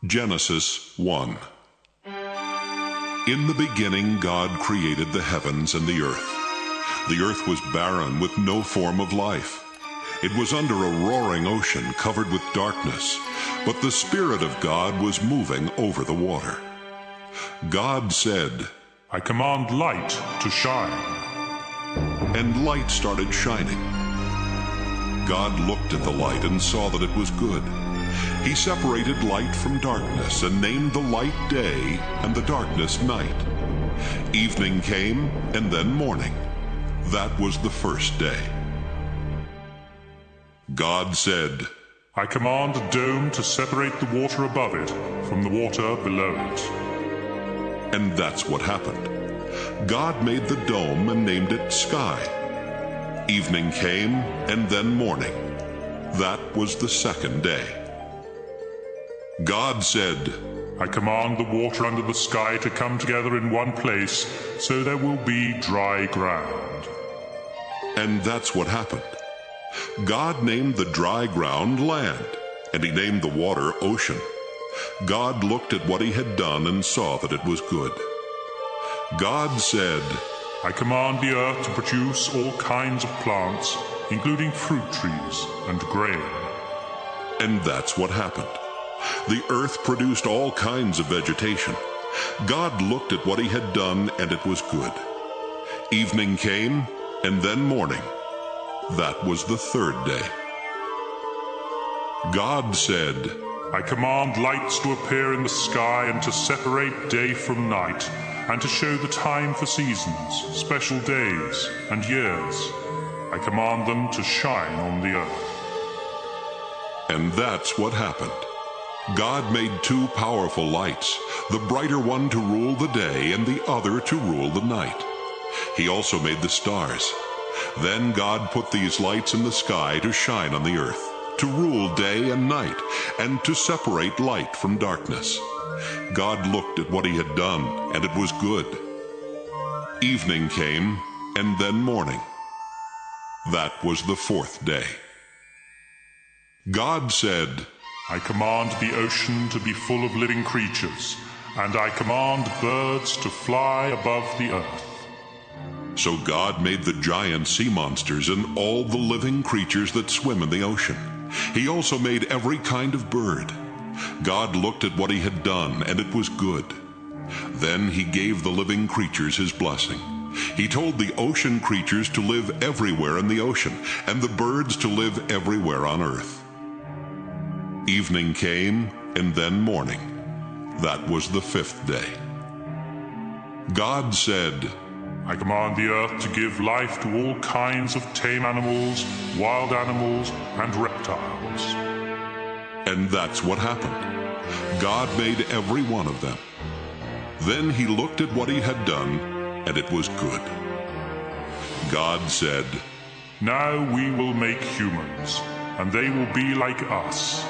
Genesis 1. In the beginning God created the heavens and the earth. The earth was barren with no form of life. It was under a roaring ocean covered with darkness, but the Spirit of God was moving over the water. God said, "I command light to shine." And light started shining. God looked at the light and saw that it was good. He separated light from darkness and named the light day and the darkness night. Evening came and then morning. That was the first day. God said, "I command a dome to separate the water above it from the water below it." And that's what happened. God made the dome and named it sky. Evening came and then morning. That was the second day. God said, "I command the water under the sky to come together in one place, so there will be dry ground." And that's what happened. God named the dry ground land, and he named the water ocean. God looked at what he had done and saw that it was good. God said, "I command the earth to produce all kinds of plants, including fruit trees and grain." And that's what happened. The earth produced all kinds of vegetation. God looked at what he had done, and it was good. Evening came, and then morning. That was the third day. God said, "I command lights to appear in the sky and to separate day from night, and to show the time for seasons, special days, and years. I command them to shine on the earth." And that's what happened. God made two powerful lights, the brighter one to rule the day and the other to rule the night. He also made the stars. Then God put these lights in the sky to shine on the earth, to rule day and night, and to separate light from darkness. God looked at what he had done, and it was good. Evening came, and then morning. That was the fourth day. God said, "I command the ocean to be full of living creatures, and I command birds to fly above the earth." So God made the giant sea monsters and all the living creatures that swim in the ocean. He also made every kind of bird. God looked at what he had done, and it was good. Then he gave the living creatures his blessing. He told the ocean creatures to live everywhere in the ocean, and the birds to live everywhere on earth. Evening came, and then morning. That was the fifth day. God said, "I command the earth to give life to all kinds of tame animals, wild animals, and reptiles." And that's what happened. God made every one of them. Then he looked at what he had done, and it was good. God said, "Now we will make humans, and they will be like us.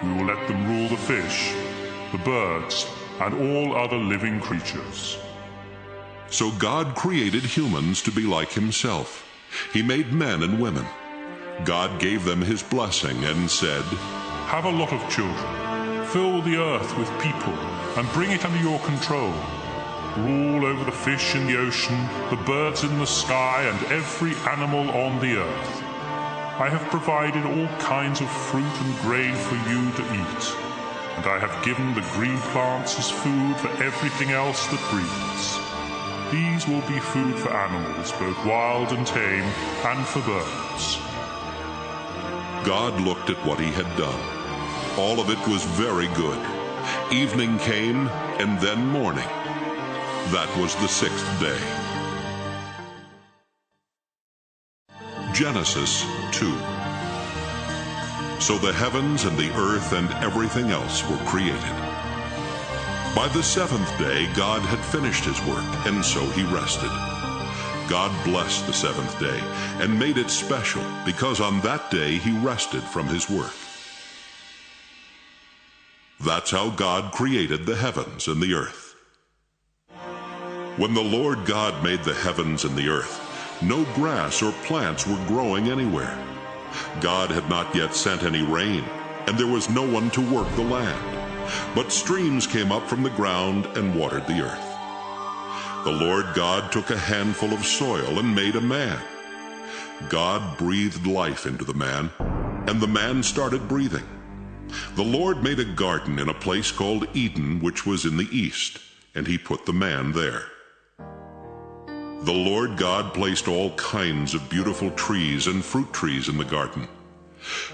We will let them rule the fish, the birds, and all other living creatures." So God created humans to be like himself. He made men and women. God gave them his blessing and said, "Have a lot of children. Fill the earth with people, and bring it under your control. Rule over the fish in the ocean, the birds in the sky, and every animal on the earth. I have provided all kinds of fruit and grain for you to eat, and I have given the green plants as food for everything else that breathes. These will be food for animals, both wild and tame, and for birds." God looked at what he had done. All of it was very good. Evening came, and then morning. That was the sixth day. Genesis 2. So the heavens and the earth and everything else were created. By the seventh day God had finished his work, and so he rested. God blessed the seventh day and made it special, because on that day he rested from his work. That's how God created the heavens and the earth. When the Lord God made the heavens and the earth, no grass or plants were growing anywhere. God had not yet sent any rain, and there was no one to work the land. but streams came up from the ground and watered the earth. The Lord God took a handful of soil and made a man. God breathed life into the man, and the man started breathing. The Lord made a garden in a place called Eden, which was in the east, and he put the man there. The Lord God placed all kinds of beautiful trees and fruit trees in the garden.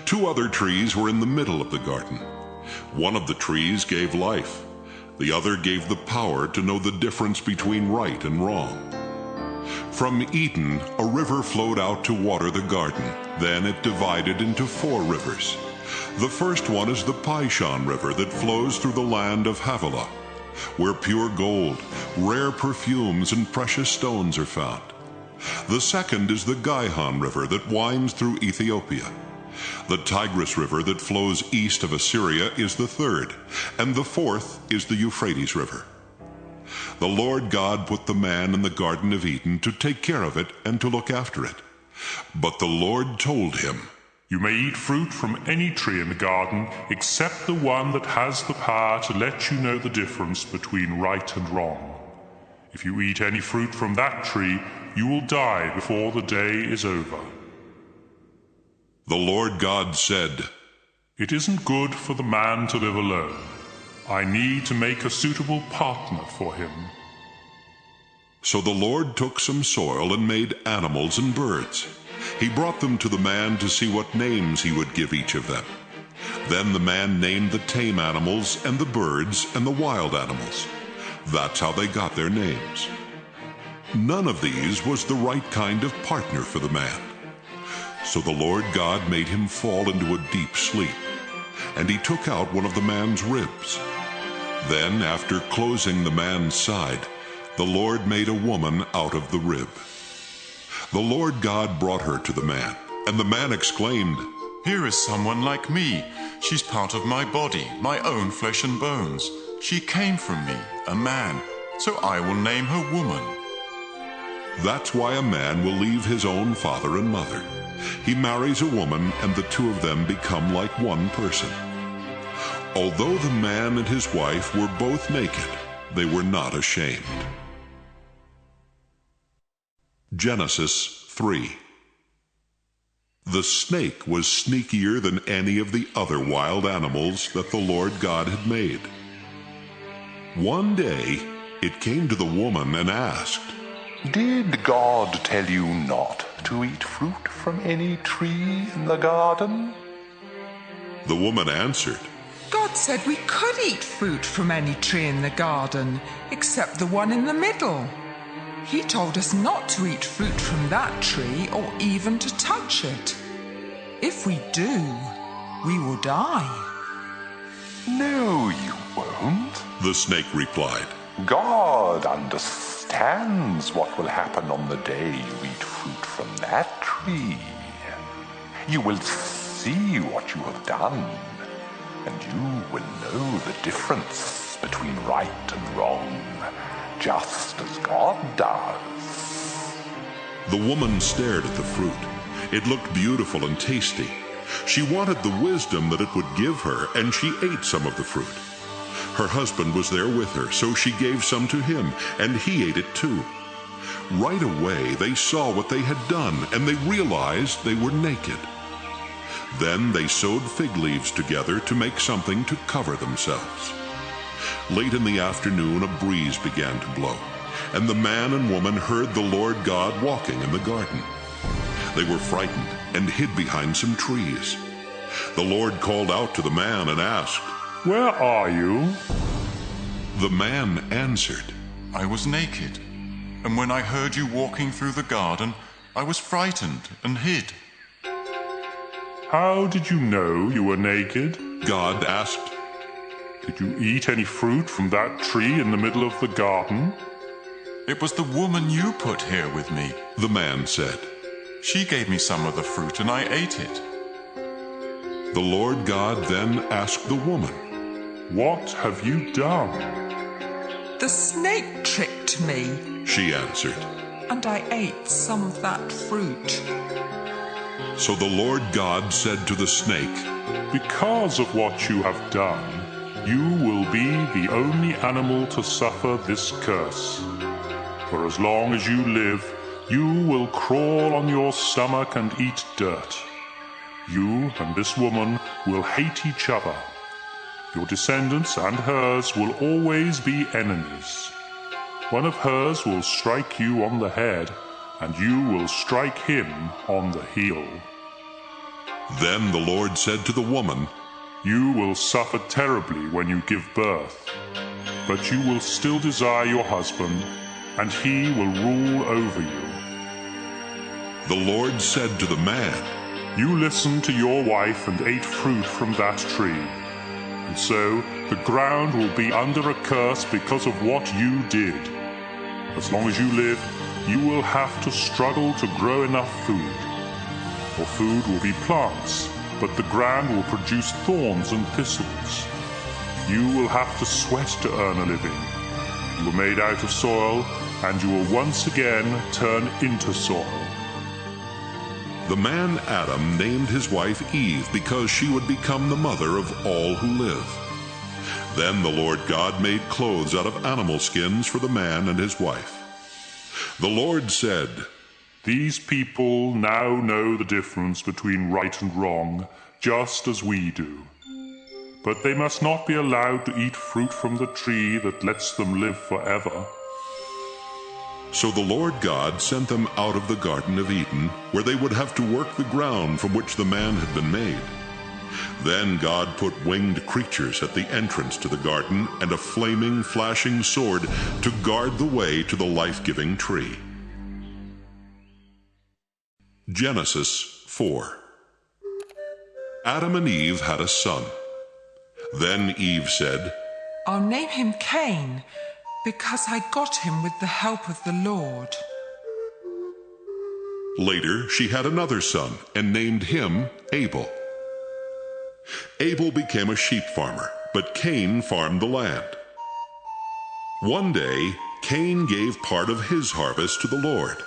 2 other trees were in the middle of the garden. One of the trees gave life. The other gave the power to know the difference between right and wrong. From Eden, a river flowed out to water the garden. Then it divided into 4 rivers. The first one is the Pishon River that flows through the land of Havilah, where pure gold, rare perfumes, and precious stones are found. The second is the Gihon River that winds through Ethiopia. The Tigris River that flows east of Assyria is the third, and the fourth is the Euphrates River. The Lord God put the man in the Garden of Eden to take care of it and to look after it. But the Lord told him, You may eat fruit from any tree in the garden, except the one that has the power to let you know the difference between right and wrong. If you eat any fruit from that tree, you will die before the day is over. The Lord God said, It isn't good for the man to live alone. I need to make a suitable partner for him. So the Lord took some soil and made animals and birds. He brought them to the man to see what names he would give each of them. Then the man named the tame animals and the birds and the wild animals. That's how they got their names. None of these was the right kind of partner for the man. So the Lord God made him fall into a deep sleep, and he took out one of the man's ribs. Then, after closing the man's side, the Lord made a woman out of the rib. The Lord God brought her to the man, and the man exclaimed, Here is someone like me. She's part of my body, my own flesh and bones. She came from me, a man, so I will name her woman. That's why a man will leave his own father and mother. He marries a woman, and the 2 of them become like one person. Although the man and his wife were both naked, they were not ashamed. Genesis 3. The snake was sneakier than any of the other wild animals that the Lord God had made. One day it came to the woman and asked, Did God tell you not to eat fruit from any tree in the garden? The woman answered, God said we could eat fruit from any tree in the garden, except the one in the middle. He told us not to eat fruit from that tree or even to touch it. If we do, we will die. No, you won't. the snake replied. God understands what will happen on the day you eat fruit from that tree. You will see what you have done, and you will know the difference between right and wrong, just as God does. The woman stared at the fruit. It looked beautiful and tasty. She wanted the wisdom that it would give her, and she ate some of the fruit. Her husband was there with her, so she gave some to him, and he ate it too. Right away they saw what they had done, and they realized they were naked. Then they sewed fig leaves together to make something to cover themselves. Late in the afternoon a breeze began to blow, and the man and woman heard the Lord God walking in the garden. They were frightened and hid behind some trees. The Lord called out to the man and asked, Where are you? The man answered, I was naked, and when I heard you walking through the garden, I was frightened and hid. How did you know you were naked? God asked. Did you eat any fruit from that tree in the middle of the garden? It was the woman you put here with me. The man said. She gave me some of the fruit, and I ate it. The Lord God then asked the woman, What have you done? The snake tricked me, she answered. and I ate some of that fruit. So the Lord God said to the snake, Because of what you have done, you will be the only animal to suffer this curse. For as long as you live, you will crawl on your stomach and eat dirt. You and this woman will hate each other. Your descendants and hers will always be enemies. One of hers will strike you on the head, and you will strike him on the heel. Then the Lord said to the woman, You will suffer terribly when you give birth, but you will still desire your husband, and he will rule over you. The Lord said to the man, You listened to your wife and ate fruit from that tree, and so the ground will be under a curse because of what you did. As long as you live, you will have to struggle to grow enough food. For food will be plants, but the ground will produce thorns and thistles. You will have to sweat to earn a living. You were made out of soil, and you will once again turn into soil. The man Adam named his wife Eve because she would become the mother of all who live. Then the Lord God made clothes out of animal skins for the man and his wife. The Lord said, These people now know the difference between right and wrong, just as we do. But they must not be allowed to eat fruit from the tree that lets them live forever. So the Lord God sent them out of the Garden of Eden, where they would have to work the ground from which the man had been made. Then God put winged creatures at the entrance to the garden and a flaming, flashing sword to guard the way to the life-giving tree. Genesis 4. Adam and Eve had a son. Then Eve said, I'll name him Cain, because I got him with the help of the Lord. Later she had another son and named him Abel. Abel became a sheep farmer, but Cain farmed the land. One day Cain gave part of his harvest to the Lord,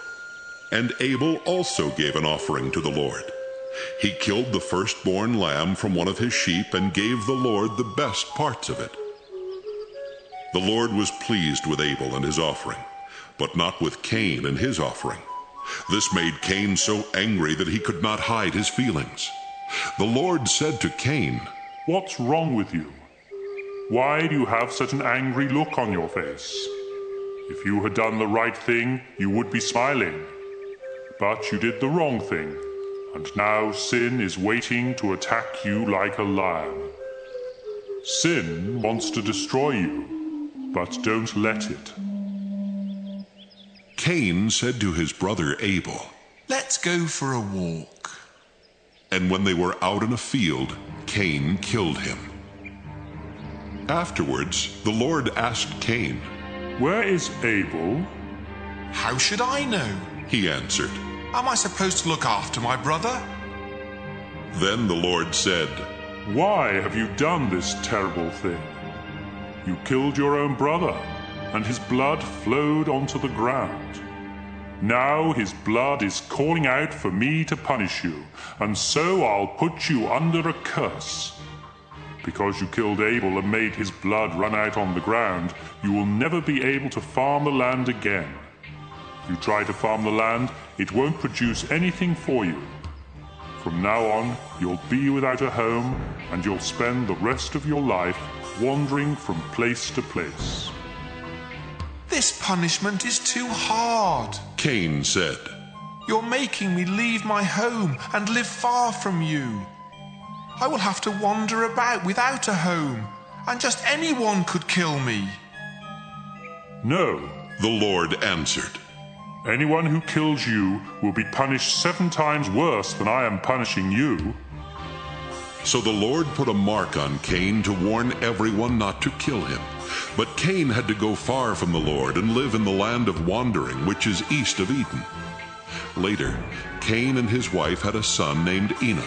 and Abel also gave an offering to the Lord. He killed the firstborn lamb from one of his sheep and gave the Lord the best parts of it. The Lord was pleased with Abel and his offering, but not with Cain and his offering. This made Cain so angry that he could not hide his feelings. The Lord said to Cain, What's wrong with you? Why do you have such an angry look on your face? If you had done the right thing, you would be smiling. But you did the wrong thing, and now sin is waiting to attack you like a lion. Sin wants to destroy you, but don't let it. Cain said to his brother Abel, Let's go for a walk. And when they were out in a field, Cain killed him. Afterwards, the Lord asked Cain, Where is Abel? How should I know? He answered. Am I supposed to look after my brother? Then the Lord said, Why have you done this terrible thing? You killed your own brother, and his blood flowed onto the ground. Now his blood is calling out for me to punish you, and so I'll put you under a curse. Because you killed Abel and made his blood run out on the ground, you will never be able to farm the land again. If you try to farm the land, it won't produce anything for you. From now on, you'll be without a home, and you'll spend the rest of your life wandering from place to place. This punishment is too hard. Cain said, You're making me leave my home and live far from you. I will have to wander about without a home, and just anyone could kill me. No, the Lord answered. Anyone who kills you will be punished 7 times worse than I am punishing you. So the Lord put a mark on Cain to warn everyone not to kill him. But Cain had to go far from the Lord and live in the land of wandering, which is east of Eden. Later, Cain and his wife had a son named Enoch.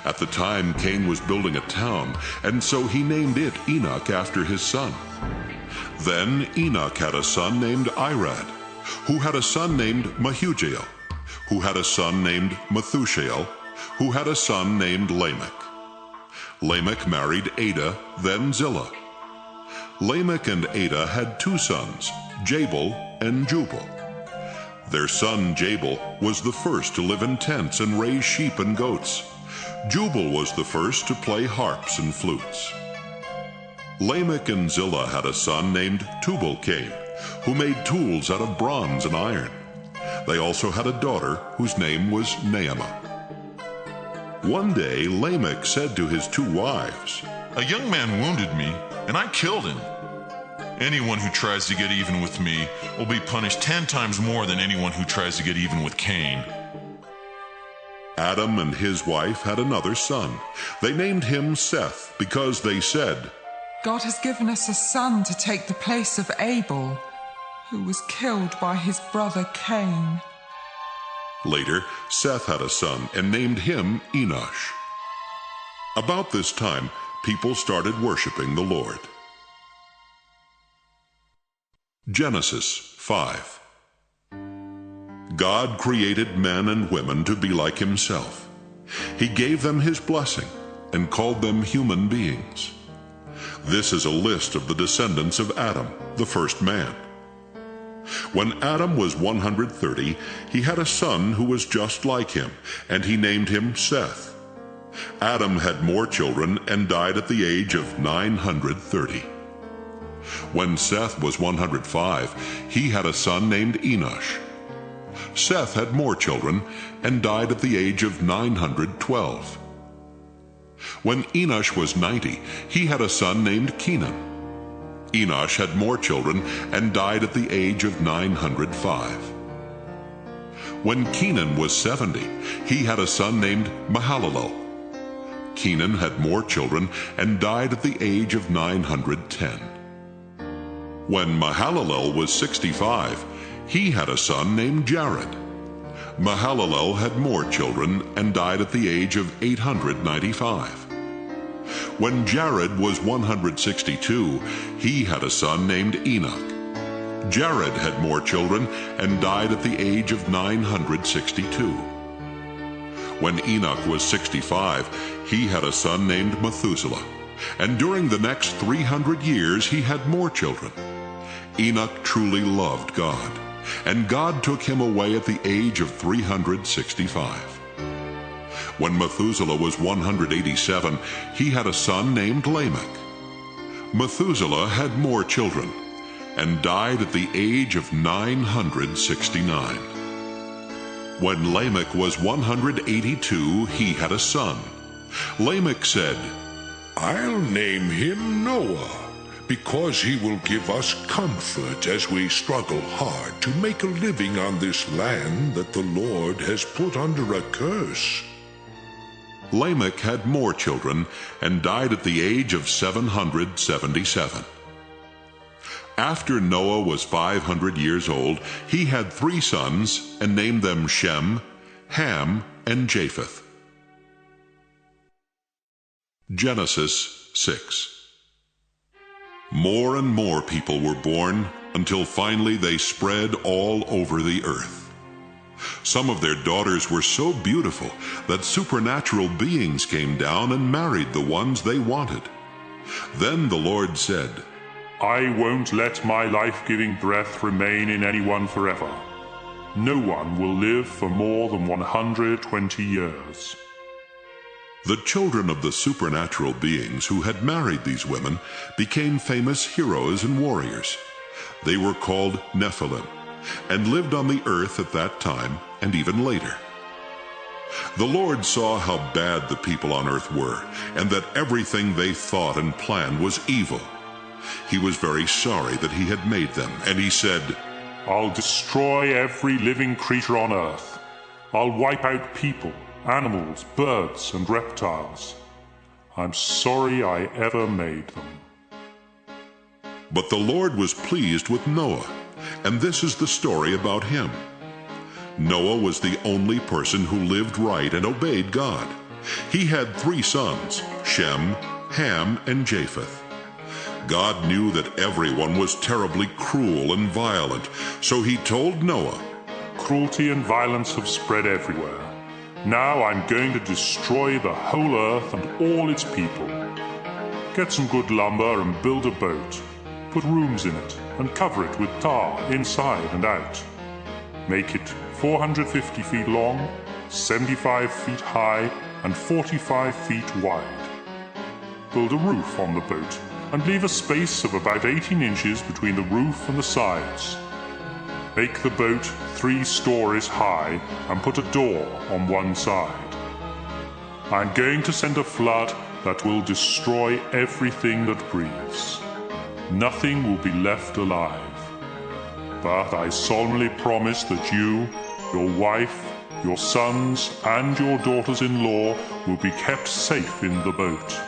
At the time, Cain was building a town, and so he named it Enoch after his son. Then Enoch had a son named Irad, who had a son named Mehujael, who had a son named Methushael, who had a son named Lamech. Lamech married Ada, then Zillah. Lamech and Ada had 2 sons, Jabal and Jubal. Their son Jabal was the first to live in tents and raise sheep and goats. Jubal was the first to play harps and flutes. Lamech and Zillah had a son named Tubal-Cain, who made tools out of bronze and iron. They also had a daughter whose name was Naamah. One day Lamech said to his 2 wives, A young man wounded me, and I killed him. Anyone who tries to get even with me will be punished 10 times more than anyone who tries to get even with Cain. Adam and his wife had another son. They named him Seth because they said, God has given us a son to take the place of Abel, who was killed by his brother Cain. Later, Seth had a son and named him Enosh. About this time, people started worshiping the Lord. Genesis 5. God created men and women to be like himself. He gave them his blessing and called them human beings. This is a list of the descendants of Adam, the first man. When Adam was 130, he had a son who was just like him, and he named him Seth. Adam had more children and died at the age of 930. When Seth was 105, he had a son named Enosh. Seth had more children and died at the age of 912. When Enosh was 90, he had a son named Kenan. Enosh had more children and died at the age of 905. When Kenan was 70, he had a son named Mahalalel. Kenan had more children and died at the age of 910. When Mahalalel was 65, he had a son named Jared. Mahalalel had more children and died at the age of 895. When Jared was 162, he had a son named Enoch. Jared had more children and died at the age of 962. When Enoch was 65, he had a son named Methuselah, and during the next 300 years he had more children. Enoch truly loved God, and God took him away at the age of 365. When Methuselah was 187, he had a son named Lamech. Methuselah had more children, and died at the age of 969. When Lamech was 182, he had a son. Lamech said, I'll name him Noah, because he will give us comfort as we struggle hard to make a living on this land that the Lord has put under a curse. Lamech had more children and died at the age of 777. After Noah was 500 years old, he had 3 sons and named them Shem, Ham, and Japheth. Genesis 6. More and more people were born until finally they spread all over the earth. Some of their daughters were so beautiful that supernatural beings came down and married the ones they wanted. Then the Lord said, I won't let my life-giving breath remain in anyone forever. No one will live for more than 120 years. The children of the supernatural beings who had married these women became famous heroes and warriors. They were called Nephilim, and lived on the earth at that time and even later. The Lord saw how bad the people on earth were, and that everything they thought and planned was evil. He was very sorry that he had made them, and he said, I'll destroy every living creature on earth. I'll wipe out people, animals, birds, and reptiles. I'm sorry I ever made them. But the Lord was pleased with Noah, and this is the story about him. Noah was the only person who lived right and obeyed God. He had 3 sons, Shem, Ham, and Japheth. God knew that everyone was terribly cruel and violent, so he told Noah, Cruelty and violence have spread everywhere. Now I'm going to destroy the whole earth and all its people. Get some good lumber and build a boat. Put rooms in it and cover it with tar inside and out. Make it 450 feet long, 75 feet high, and 45 feet wide. Build a roof on the boat and leave a space of about 18 inches between the roof and the sides. Make the boat 3 stories high and put a door on one side. I'm going to send a flood that will destroy everything that breathes. Nothing will be left alive. But I solemnly promise that you, your wife, your sons, and your daughters-in-law will be kept safe in the boat.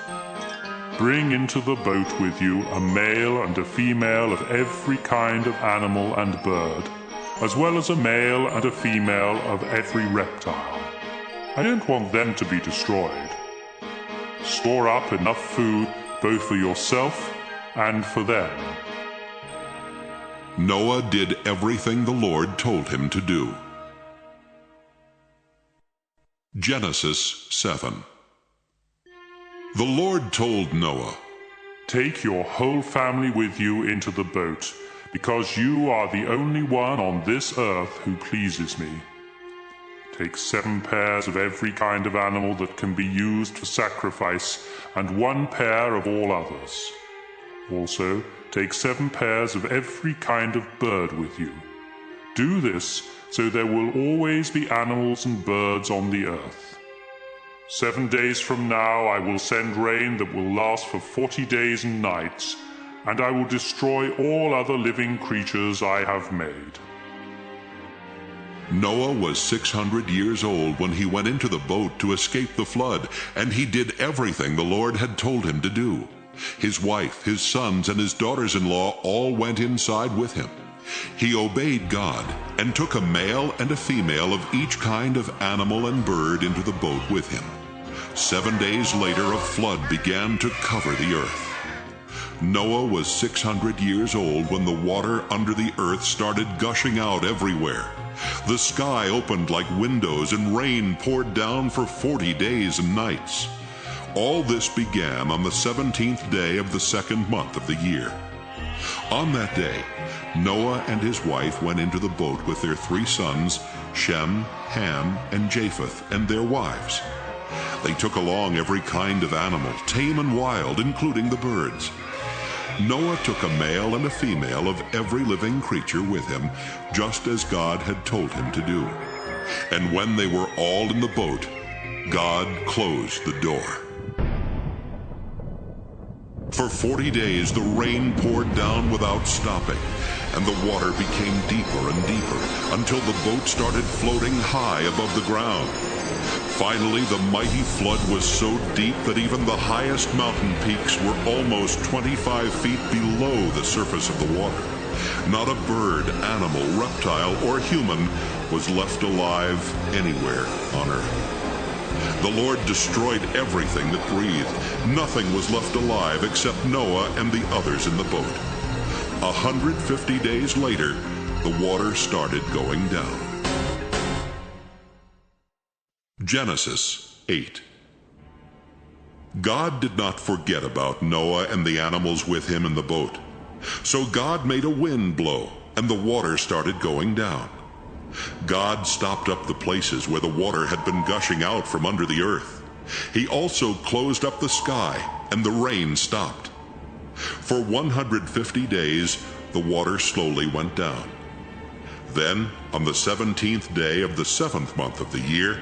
Bring into the boat with you a male and a female of every kind of animal and bird, as well as a male and a female of every reptile. I don't want them to be destroyed. Store up enough food both for yourself and for them. Noah did everything the Lord told him to do. Genesis 7. The Lord told Noah, Take your whole family with you into the boat, because you are the only one on this earth who pleases me. Take 7 pairs of every kind of animal that can be used for sacrifice, and 1 pair of all others. Also, take 7 pairs of every kind of bird with you. Do this so there will always be animals and birds on the earth. 7 days from now I will send rain that will last for 40 days and nights, and I will destroy all other living creatures I have made. Noah was 600 years old when he went into the boat to escape the flood, and he did everything the Lord had told him to do. His wife, his sons, and his daughters-in-law all went inside with him. He obeyed God and took a male and a female of each kind of animal and bird into the boat with him. 7 days later a flood began to cover the earth. Noah was 600 years old when the water under the earth started gushing out everywhere. The sky opened like windows and rain poured down for 40 days and nights. All this began on the 17th day of the 2nd month of the year. On that day, Noah and his wife went into the boat with their 3 sons, Shem, Ham, and Japheth, and their wives. They took along every kind of animal, tame and wild, including the birds. Noah took a male and a female of every living creature with him, just as God had told him to do. And when they were all in the boat, God closed the door. For 40 days the rain poured down without stopping, and the water became deeper and deeper, until the boat started floating high above the ground. Finally, the mighty flood was so deep that even the highest mountain peaks were almost 25 feet below the surface of the water. Not a bird, animal, reptile, or human was left alive anywhere on earth. The Lord destroyed everything that breathed. Nothing was left alive except Noah and the others in the boat. 150 days later, the water started going down. Genesis 8. God did not forget about Noah and the animals with him in the boat. So God made a wind blow, and the water started going down. God stopped up the places where the water had been gushing out from under the earth. He also closed up the sky, and the rain stopped. For 150 days, the water slowly went down. Then, on the 17th day of the 7th month of the year,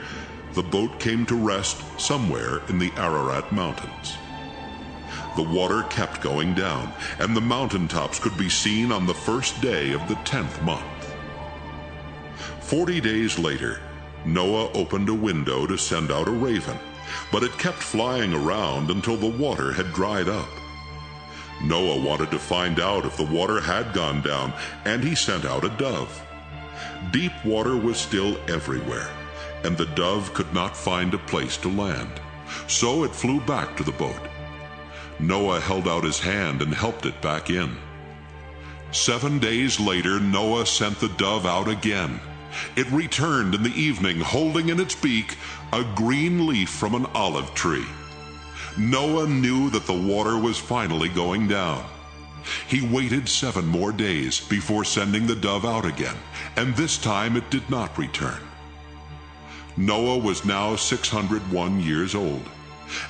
the boat came to rest somewhere in the Ararat Mountains. The water kept going down, and the mountaintops could be seen on the 1st day of the 10th month. 40 days later, Noah opened a window to send out a raven, but it kept flying around until the water had dried up. Noah wanted to find out if the water had gone down, and he sent out a dove. Deep water was still everywhere, and the dove could not find a place to land, so it flew back to the boat. Noah held out his hand and helped it back in. 7 days later, Noah sent the dove out again. It returned in the evening, holding in its beak a green leaf from an olive tree. Noah knew that the water was finally going down. He waited 7 more days before sending the dove out again, and this time it did not return. Noah was now 601 years old,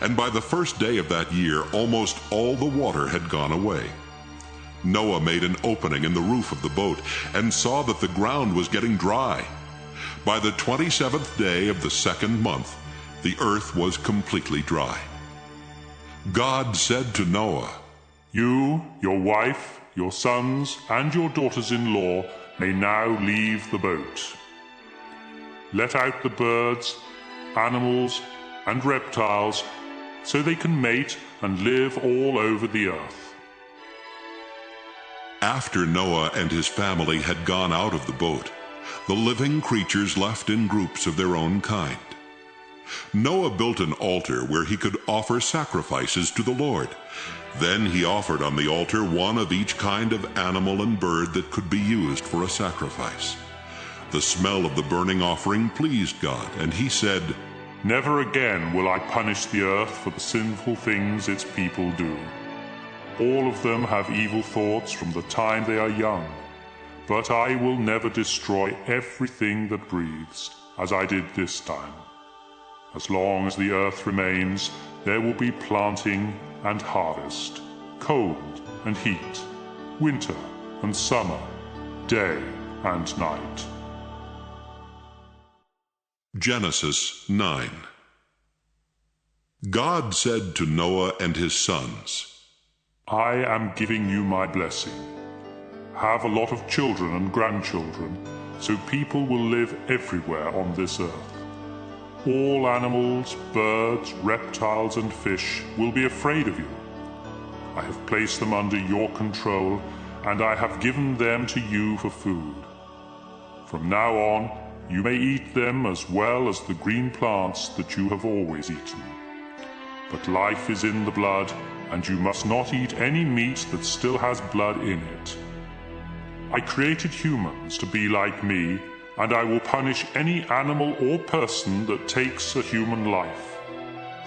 and by the first day of that year, almost all the water had gone away. Noah made an opening in the roof of the boat and saw that the ground was getting dry. By the 27th day of the 2nd month, the earth was completely dry. God said to Noah, "You, your wife, your sons, and your daughters-in-law may now leave the boat. Let out the birds, animals, and reptiles, so they can mate and live all over the earth." After Noah and his family had gone out of the boat, the living creatures left in groups of their own kind. Noah built an altar where he could offer sacrifices to the Lord. Then he offered on the altar one of each kind of animal and bird that could be used for a sacrifice. The smell of the burning offering pleased God, and he said, "Never again will I punish the earth for the sinful things its people do. All of them have evil thoughts from the time they are young, but I will never destroy everything that breathes, as I did this time. As long as the earth remains, there will be planting and harvest, cold and heat, winter and summer, day and night." Genesis 9. God said to Noah and his sons, "I am giving you my blessing. Have a lot of children and grandchildren, so people will live everywhere on this earth. All animals, birds, reptiles, and fish will be afraid of you. I have placed them under your control, and I have given them to you for food. From now on, you may eat them as well as the green plants that you have always eaten. But life is in the blood, and you must not eat any meat that still has blood in it. I created humans to be like me, and I will punish any animal or person that takes a human life.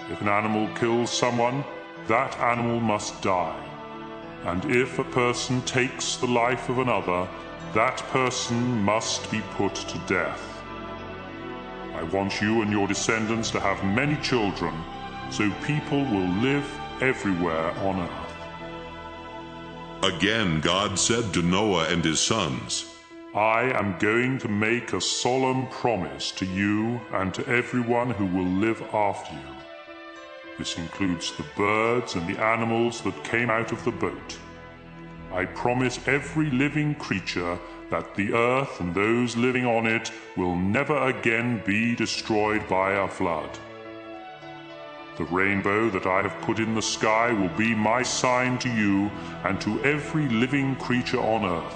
If an animal kills someone, that animal must die. And if a person takes the life of another, that person must be put to death. I want you and your descendants to have many children, so people will live everywhere on earth." Again God said to Noah and his sons, "I am going to make a solemn promise to you and to everyone who will live after you. This includes the birds and the animals that came out of the boat. I promise every living creature that the earth and those living on it will never again be destroyed by a flood. The rainbow that I have put in the sky will be my sign to you and to every living creature on earth.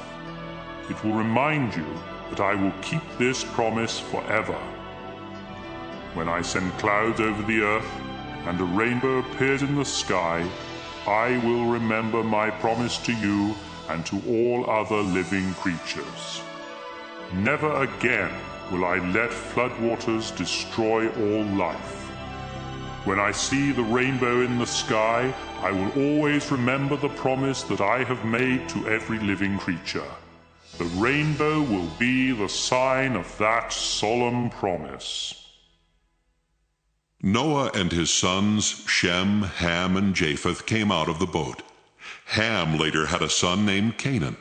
It will remind you that I will keep this promise forever. When I send clouds over the earth and a rainbow appears in the sky, I will remember my promise to you and to all other living creatures. Never again will I let floodwaters destroy all life. When I see the rainbow in the sky, I will always remember the promise that I have made to every living creature. The rainbow will be the sign of that solemn promise." Noah and his sons, Shem, Ham, and Japheth, came out of the boat. Ham later had a son named Canaan.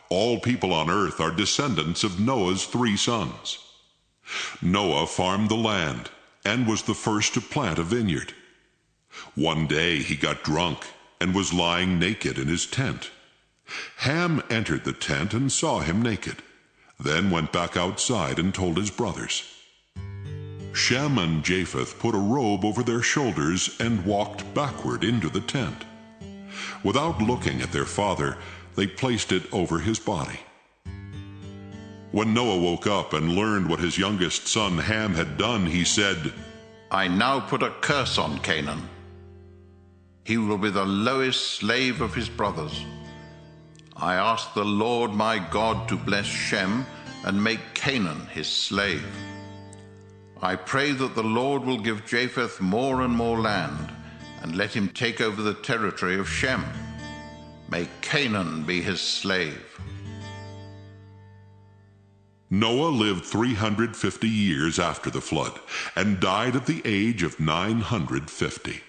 All people on earth are descendants of Noah's 3 sons. Noah farmed the land and was the first to plant a vineyard. One day he got drunk and was lying naked in his tent. Ham entered the tent and saw him naked, then went back outside and told his brothers. Shem and Japheth put a robe over their shoulders and walked backward into the tent. Without looking at their father, they placed it over his body. When Noah woke up and learned what his youngest son Ham had done, he said, "I now put a curse on Canaan. He will be the lowest slave of his brothers. I ask the Lord my God to bless Shem and make Canaan his slave. I pray that the Lord will give Japheth more and more land, and let him take over the territory of Shem. May Canaan be his slave. Noah lived 350 years after the flood, and died at the age of 950.